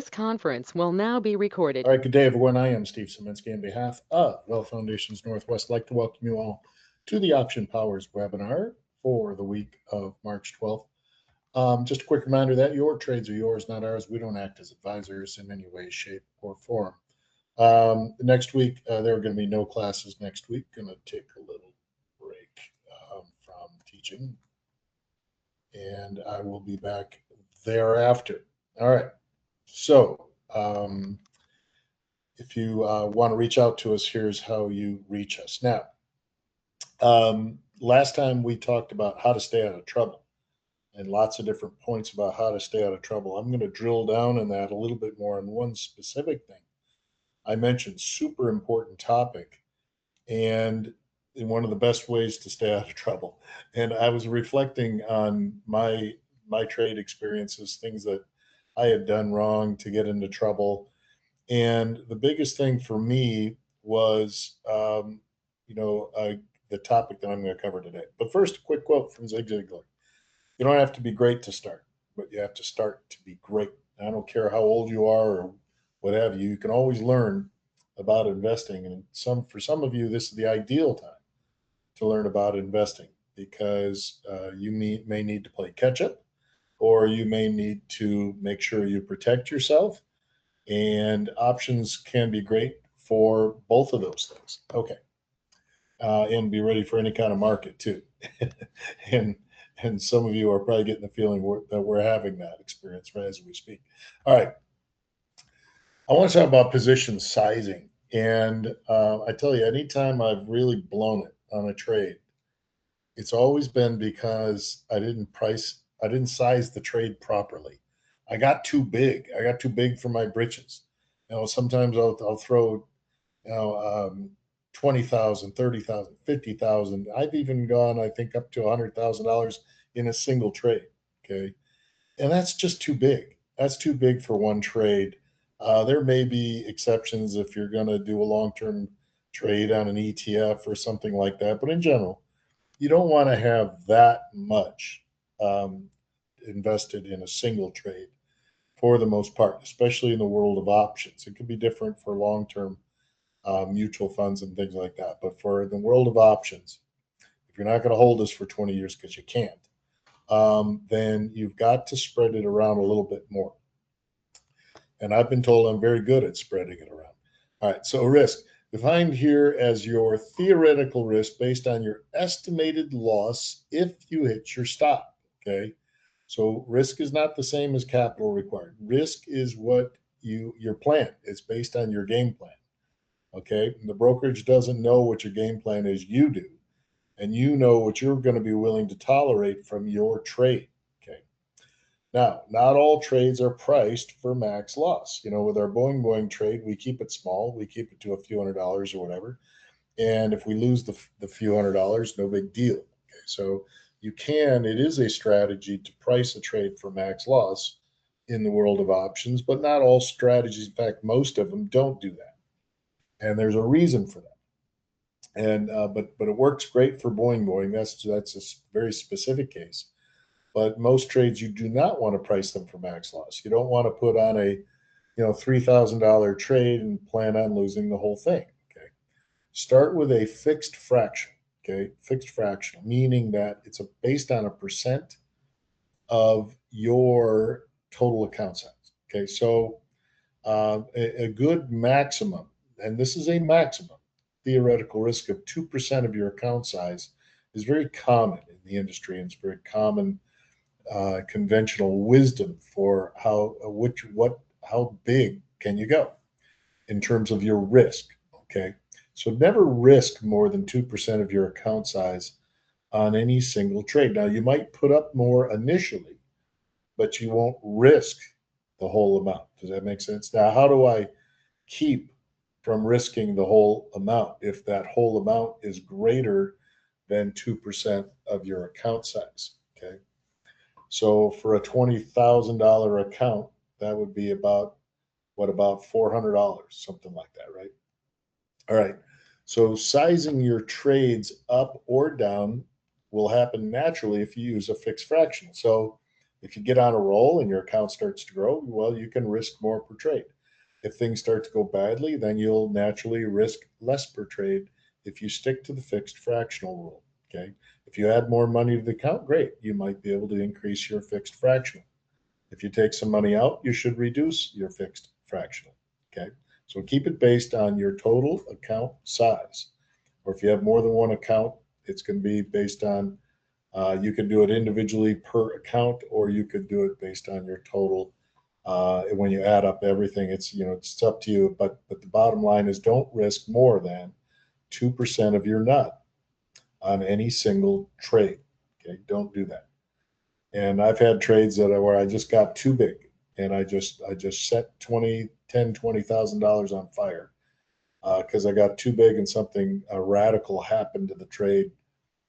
This conference will now be recorded. All right, good day, everyone. I am Steve Szymanski on behalf of Wealth Foundations Northwest. I'd like to welcome you all to the Option Powers webinar for the week of March 12th. Just a quick reminder that your trades are yours, not ours. We don't act as advisors in any way, shape, or form. Next week, there are going to be no classes next week. Going to take a little break from teaching, and I will be back thereafter. All right. So, if you want to reach out to us, here's how you reach us. Now, last time we talked about how to stay out of trouble and lots of different points about how to stay out of trouble. I'm going to drill down in that a little bit more on one specific thing. I mentioned super important topic and one of the best ways to stay out of trouble. And I was reflecting on my trade experiences, things that I had done wrong to get into trouble. And the biggest thing for me was, the topic that I'm going to cover today. But first, a quick quote from Zig Ziglar. You don't have to be great to start, but you have to start to be great. I don't care how old you are or what have you. You can always learn about investing. And for some of you, this is the ideal time to learn about investing because you may need to play catch up or you may need to make sure you protect yourself, and options can be great for both of those things. Okay, and be ready for any kind of market too. and and some of you are probably getting the feeling that we're having that experience right as we speak. All right, I want to talk about position sizing, and I tell you, anytime I've really blown it on a trade, it's always been because I didn't size the trade properly. I got too big. I got too big for my britches. Sometimes I'll throw, you know, um, 20,000, 30,000, 50,000. I've even gone, I think, up to $100,000 in a single trade. Okay. And that's just too big. That's too big for one trade. There may be exceptions if you're going to do a long term trade on an ETF or something like that. But in general, you don't want to have that much um, invested in a single trade for the most part, especially in the world of options. It could be different for long term mutual funds and things like that. But for the world of options, if you're not going to hold this for 20 years because you can't, then you've got to spread it around a little bit more. And I've been told I'm very good at spreading it around. All right, so risk defined here as your theoretical risk based on your estimated loss if you hit your stop. Okay, so risk is not the same as capital required. Risk is what your plan. It's based on your game plan. Okay, and the brokerage doesn't know what your game plan is. You do, and you know what you're going to be willing to tolerate from your trade. Okay. Now, not all trades are priced for max loss. With our Boeing trade, we keep it small. We keep it to a few $100s or whatever. And if we lose the few $100s, no big deal. Okay, so it is a strategy to price a trade for max loss in the world of options, but not all strategies. In fact, most of them don't do that. And there's a reason for that. And but it works great for Boeing. That's a very specific case. But most trades you do not want to price them for max loss. You don't want to put on a $3,000 trade and plan on losing the whole thing. Okay, start with a fixed fraction. Okay, fixed fractional meaning that it's based on a percent of your total account size. Okay, so a good maximum, and this is a maximum theoretical risk of 2% of your account size is very common in the industry, and it's very common conventional wisdom for how big can you go in terms of your risk. Okay, so never risk more than 2% of your account size on any single trade. Now you might put up more initially, but you won't risk the whole amount. Does that make sense? Now, how do I keep from risking the whole amount if that whole amount is greater than 2% of your account size? Okay. So for a $20,000 account, that would be about $400, something like that, right? All right. So sizing your trades up or down will happen naturally if you use a fixed fraction. So If you get on a roll and your account starts to grow, well, you can risk more per trade. If things start to go badly, then you'll naturally risk less per trade if you stick to the fixed fractional rule. Okay. If you add more money to the account, great. You might be able to increase your fixed fractional. If you take some money out, you should reduce your fixed fractional. Okay. So keep it based on your total account size. Or if you have more than one account, it's going to be based on, you can do it individually per account, or you could do it based on your total. When you add up everything, it's up to you. But the bottom line is don't risk more than 2% of your nut on any single trade. Okay, don't do that. And I've had trades where I just got too big, and I just set 20, 10, $20,000 on fire because I got too big and something radical happened to the trade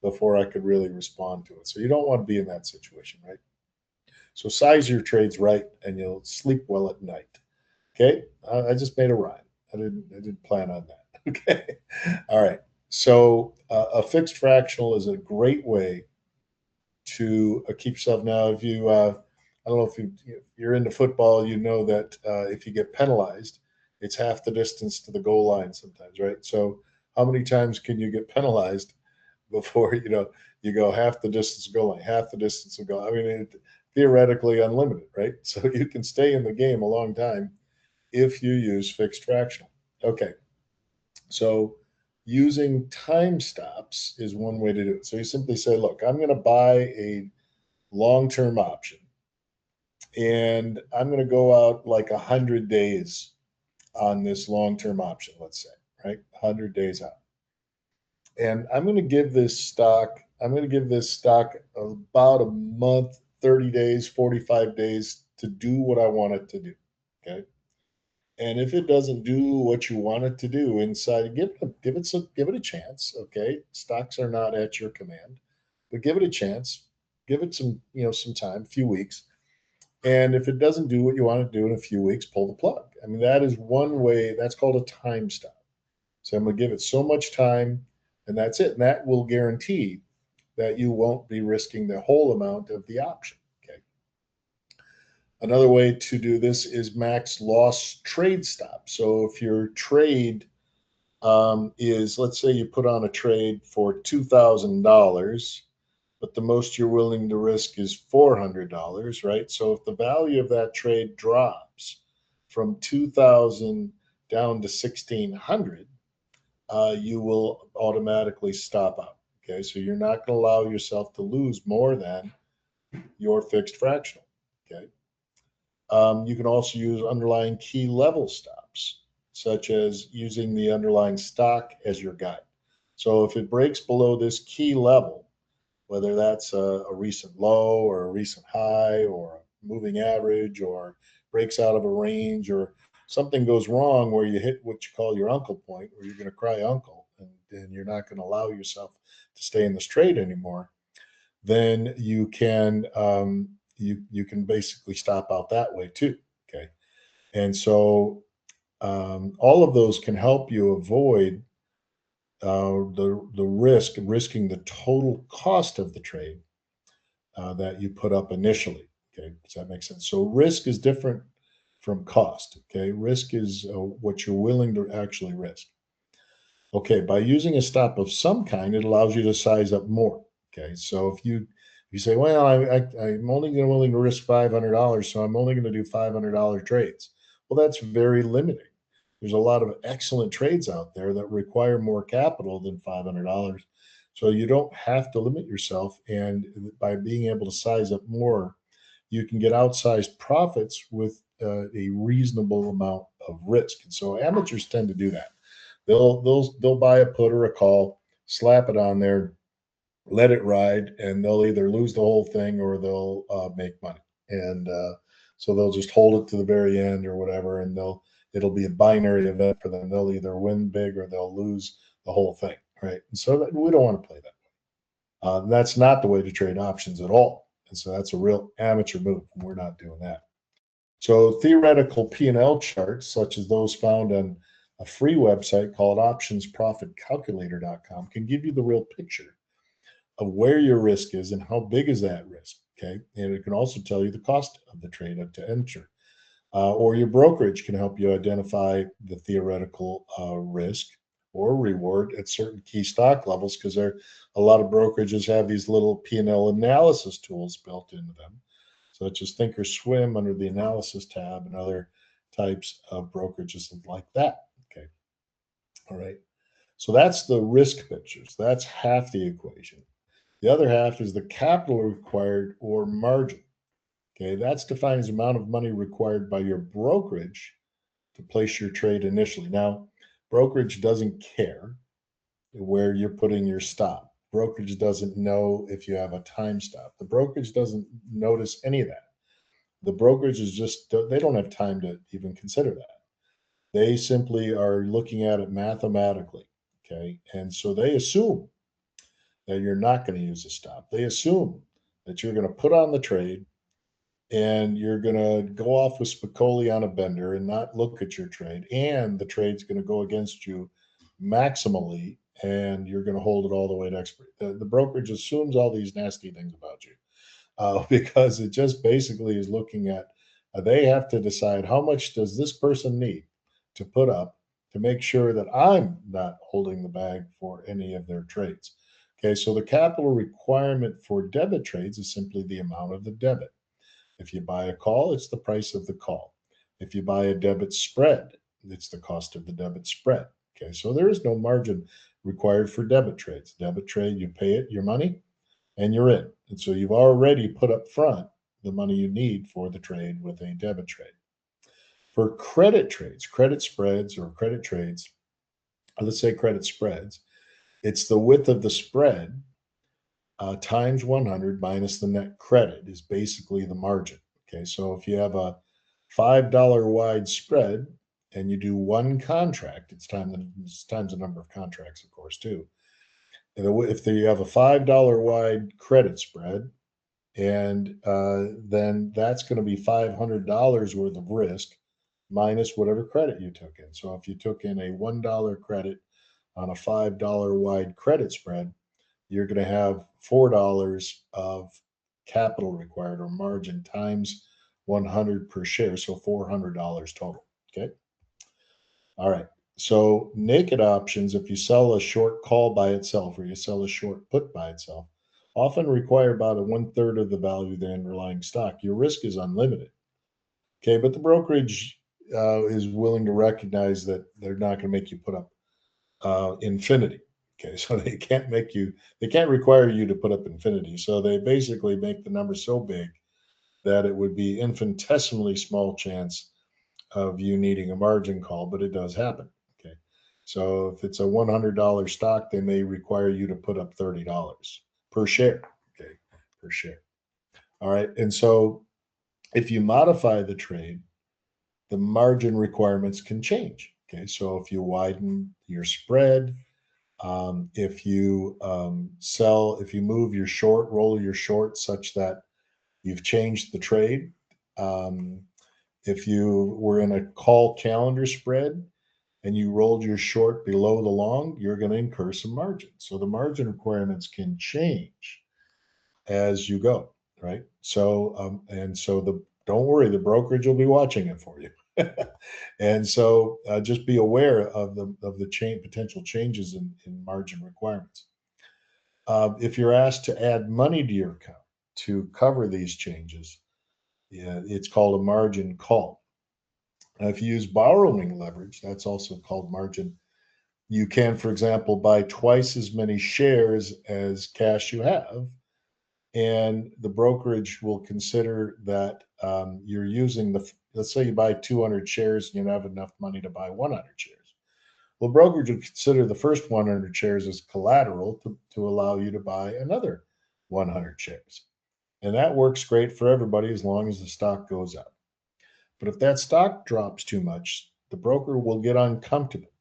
before I could really respond to it. So you don't want to be in that situation, right? So size your trades right, and you'll sleep well at night. Okay, I just made a rhyme. I didn't plan on that. Okay, all right. So a fixed fractional is a great way to keep yourself. Now, if you, I don't know if you're into football, you know that if you get penalized, it's half the distance to the goal line sometimes, right? So how many times can you get penalized before you go half the distance of goal line, half the distance of goal? I mean, theoretically unlimited, right? So you can stay in the game a long time if you use fixed fractional. Okay, so using time stops is one way to do it. So you simply say, look, I'm going to buy a long-term option, and I'm going to go out like 100 days on this long-term option, let's say, right? 100 days out. And I'm going to give this stock about a month, 30 days, 45 days to do what I want it to do. Okay. And if it doesn't do what you want it to do inside, give it a chance. Okay. Stocks are not at your command, but give it a chance. Give it some time, a few weeks. And if it doesn't do what you want to do in a few weeks, pull the plug. I mean, that is one way. That's called a time stop. So I'm going to give it so much time, and that's it. And that will guarantee that you won't be risking the whole amount of the option. Okay. Another way to do this is max loss trade stop. So if your trade is, let's say you put on a trade for $2,000, but the most you're willing to risk is $400, right? So if the value of that trade drops from 2,000 down to 1,600, you will automatically stop out. Okay, so you're not going to allow yourself to lose more than your fixed fractional. Okay, you can also use underlying key level stops, such as using the underlying stock as your guide. So if it breaks below this key level, whether that's a recent low or a recent high or a moving average or breaks out of a range or something goes wrong where you hit what you call your uncle point, where you're going to cry uncle and you're not going to allow yourself to stay in this trade anymore, then you can basically stop out that way too. Okay, and so all of those can help you avoid the risking the total cost of the trade that you put up initially. Okay, does that make sense? So risk is different from cost. Okay, risk is what you're willing to actually risk. Okay, by using a stop of some kind, it allows you to size up more. Okay, so if you say, well, I'm only willing to risk $500, so I'm only going to do $500 trades. Well, that's very limiting. There's a lot of excellent trades out there that require more capital than $500. So you don't have to limit yourself. And by being able to size up more, you can get outsized profits with a reasonable amount of risk. And so amateurs tend to do that. They'll buy a put or a call, slap it on there, let it ride, and they'll either lose the whole thing or they'll make money. And so they'll just hold it to the very end or whatever, and it'll be a binary event for them. They'll either win big or they'll lose the whole thing, right? And so we don't want to play that. That's not the way to trade options at all. And so that's a real amateur move. And we're not doing that. So theoretical P&L charts, such as those found on a free website called optionsprofitcalculator.com, can give you the real picture of where your risk is and how big is that risk. Okay. And it can also tell you the cost of the trade to enter. Or your brokerage can help you identify the theoretical risk or reward at certain key stock levels because there a lot of brokerages have these little P&L analysis tools built into them, such as Thinkorswim under the analysis tab and other types of brokerages like that. Okay, all right. So that's the risk pictures. That's half the equation. The other half is the capital required or margin. Okay, that's defined as the amount of money required by your brokerage to place your trade initially. Now, brokerage doesn't care where you're putting your stop. Brokerage doesn't know if you have a time stop. The brokerage doesn't notice any of that. The brokerage is just, they don't have time to even consider that. They simply are looking at it mathematically. Okay. And so they assume that you're not going to use a stop. They assume that you're going to put on the trade and you're going to go off with Spicoli on a bender and not look at your trade. And the trade's going to go against you maximally and you're going to hold it all the way to expiry. The brokerage assumes all these nasty things about you because it just basically is looking at, they have to decide how much does this person need to put up to make sure that I'm not holding the bag for any of their trades. Okay, so the capital requirement for debit trades is simply the amount of the debit. If you buy a call, it's the price of the call. If you buy a debit spread, it's the cost of the debit spread. Okay, so there is no margin required for debit trades. Debit trade, you pay it your money and you're in. And so you've already put up front the money you need for the trade with a debit trade. For credit trades, credit spreads or credit trades, let's say credit spreads, it's the width of the spread times 100 minus the net credit is basically the margin. Okay, so if you have a $5 wide spread and you do one contract, it's times the number of contracts, of course, too. And if you have a $5 wide credit spread, and then that's going to be $500 worth of risk minus whatever credit you took in. So if you took in a $1 credit on a $5 wide credit spread, you're going to have $4 of capital required or margin times 100 per share. So $400 total. Okay. All right. So naked options, if you sell a short call by itself or you sell a short put by itself, often require about a 1/3 of the value of the underlying stock. Your risk is unlimited. Okay. But the brokerage is willing to recognize that they're not going to make you put up infinity. Okay, so they can't require you to put up infinity. So they basically make the number so big that it would be infinitesimally small chance of you needing a margin call, but it does happen. Okay, so if it's a $100 stock, they may require you to put up $30 per share. Okay, per share. All right, and so if you modify the trade, the margin requirements can change. Okay, so if you widen your spread, if you if you move your short, roll your short such that you've changed the trade. Um, if you were in a call calendar spread and you rolled your short below the long, you're going to incur some margin. So the margin requirements can change as you go, right? So and so the don't worry, the brokerage will be watching it for you. And so just be aware of the potential changes in margin requirements. If you're asked to add money to your account to cover these changes, yeah, it's called a margin call. Now, if you use borrowing leverage, that's also called margin. You can, for example, buy twice as many shares as cash you have, and the brokerage will consider that you're using let's say you buy 200 shares and you don't have enough money to buy 100 shares. Well, brokerage would consider the first 100 shares as collateral to allow you to buy another 100 shares. And that works great for everybody as long as the stock goes up. But if that stock drops too much, the broker will get uncomfortable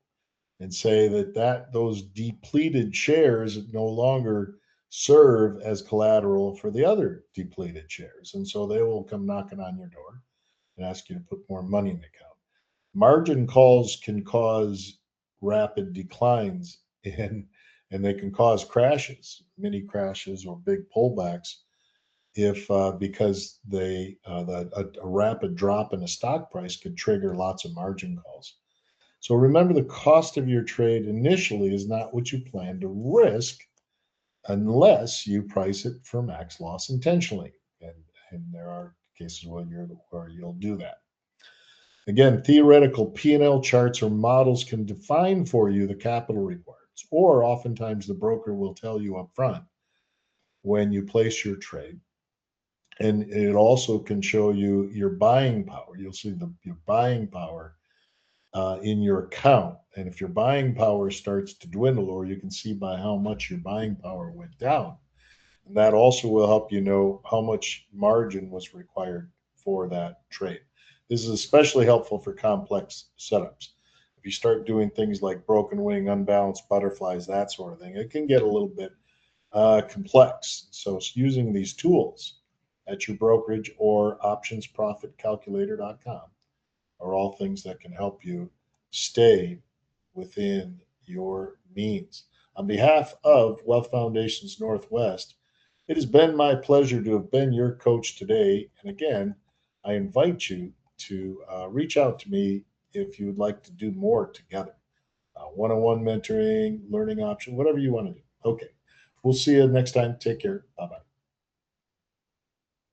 and say that those depleted shares no longer serve as collateral for the other depleted shares. And so they will come knocking on your door and ask you to put more money in the account. Margin calls can cause rapid declines in, and they can cause crashes, mini crashes or big pullbacks if because a rapid drop in the stock price could trigger lots of margin calls. So remember, the cost of your trade initially is not what you plan to risk unless you price it for max loss intentionally. And, and there are cases where you'll do that. Again, theoretical P&L charts or models can define for you the capital requirements, or oftentimes the broker will tell you up front when you place your trade. And it also can show you your buying power. You'll see your buying power in your account. And if your buying power starts to dwindle, or you can see by how much your buying power went down, and that also will help you know how much margin was required for that trade. This is especially helpful for complex setups. If you start doing things like broken wing, unbalanced butterflies, that sort of thing, it can get a little bit complex. So it's using these tools at your brokerage or optionsprofitcalculator.com are all things that can help you stay within your means. On behalf of Wealth Foundations Northwest, it has been my pleasure to have been your coach today. And again, I invite you to reach out to me if you would like to do more together. One on one mentoring, learning option, whatever you want to do. Okay. We'll see you next time. Take care. Bye bye.